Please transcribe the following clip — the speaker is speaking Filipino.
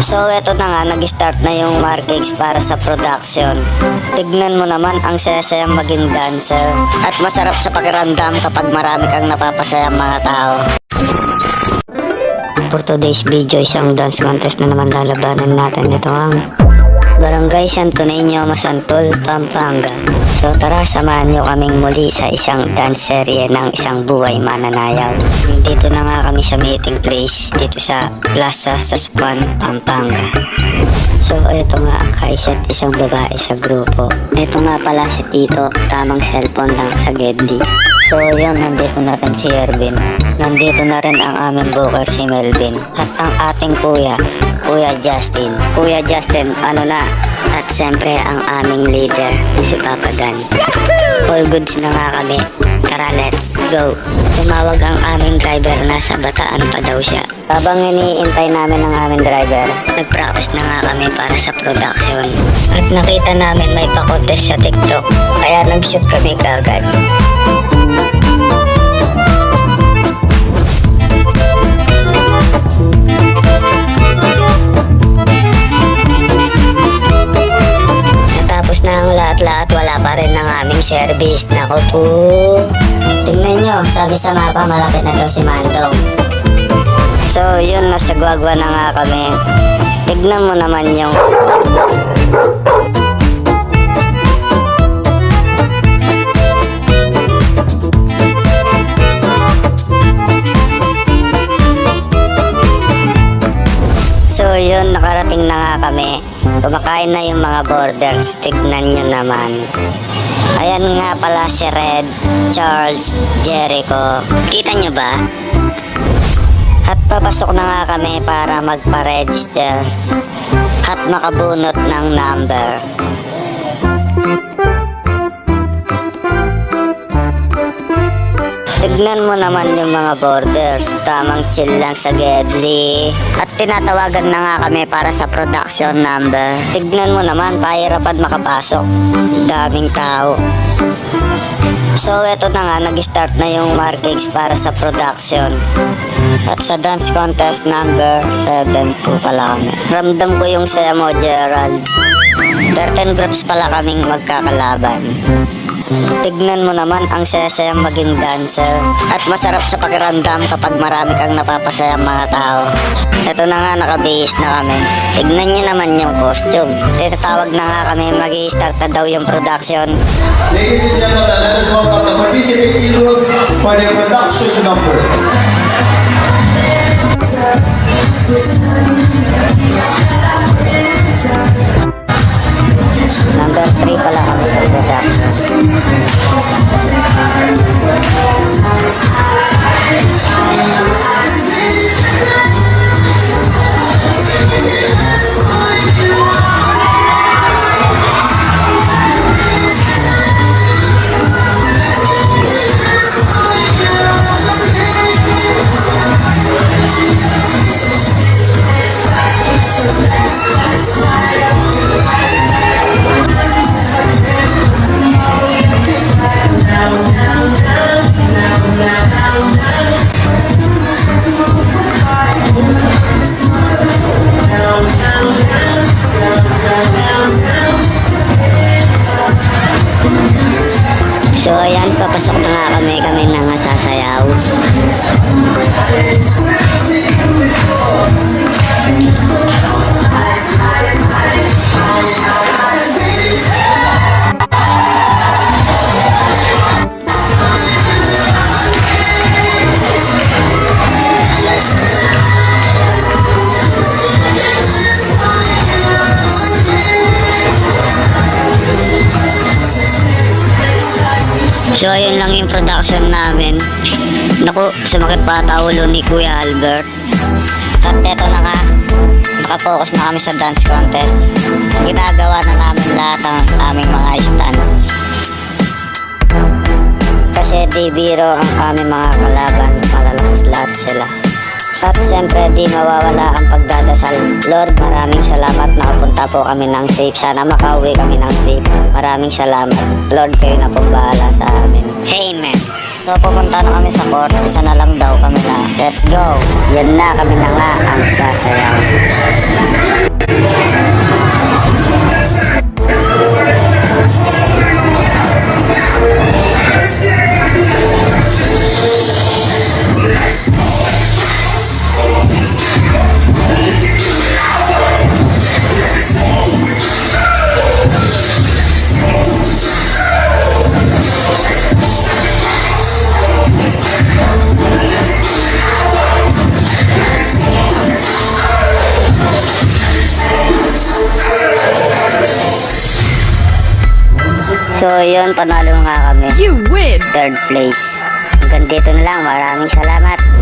So eto na nga, nag-start na yung markings para sa production. Tignan mo naman ang saya-sayang maging dancer. At masarap sa pakiramdam kapag marami kang napapasayang mga tao. For today's video, isang dance contest na naman lalabanan natin. Ito ang Barangay Santo Niño, Masantol, Pampanga. So tara, samahan nyo kaming muli sa isang dance serye ng isang buhay mananayaw. Dito na nga kami sa meeting place, dito sa Plaza Saspuan, Pampanga. So ito nga ang kaisat isang babae sa grupo. Ito nga pala si Tito, tamang cellphone lang sa Gedli. So yun, nandito na rin si Ervin. Nandito na rin ang aming booker si Melvin. At ang ating kuya Justin. Kuya Justin, ano na? At siyempre ang aming leader, si Papa Dan. All goods na nga kami. Tara, let's go. Tumawag ang aming driver, nasa Bataan pa daw siya. Habang iniintay namin ang aming driver, nag-practice na nga kami para sa production. At nakita namin may pa-contest sa TikTok, kaya nag-shoot kami kagad. Natapos na ang lahat-lahat, wala pa rin ang aming service. Naku po. Tingnan nyo, sabi sa mapa malapit na daw si Mandong. So yun, nasa Guagua na nga kami. Tignan mo naman yung So yun, nakarating na nga kami. Kumakain na yung mga borders. Tignan nyo naman. Ayan nga pala si Red, Charles, Jericho. Kita nyo ba? At papasok na nga kami para magpa-register at makabunot ng number. Tignan mo naman yung mga borders, tamang chill lang sa Gedli. At tinatawagan na nga kami para sa production number. Tignan mo naman, pahirapan makapasok. Daming tao. So eto na nga, nag-start na yung markings para sa production. At sa dance contest number 7 po pala kami. Ramdam ko yung saya mo, Gerald. 13 groups pala kaming magkakalaban. Tignan mo naman ang saya-sayang maging dancer. At masarap sa pakiramdam kapag marami kang napapasayang mga tao. Ito na nga, nakabihis na kami. Tignan nyo naman yung costume. Tinatawag na nga kami, mag-i-start na daw yung production. Ladies and gentlemen, let us welcome the participating groups for their production number. Number 3 pala kami sa production. So ayan, papasok na nga kami na nga sasayaw. So ayun lang yung production namin. Naku, sumakit pa ata ulo ni Kuya Albert. At eto na nga, nakapokus na kami sa dance contest. Ginagawa na namin lahat ang aming mga stunts. Kasi di biro ang aming mga kalaban, malalakas lahat sila. At syempre di mawawala ang pagdadasal. Lord, maraming salamat, nakapunta po kami ng safe. Sana makauwi kami ng safe. Maraming salamat. Lord, kayo na pong bahala sa amin. Amen. So pupunta na kami sa court, isa na lang daw kami na. Let's go. Yan na, kami na nga ang sasayaw. So yun, panalo nga kami. You win! Third place. Hanggang dito na lang. Maraming salamat.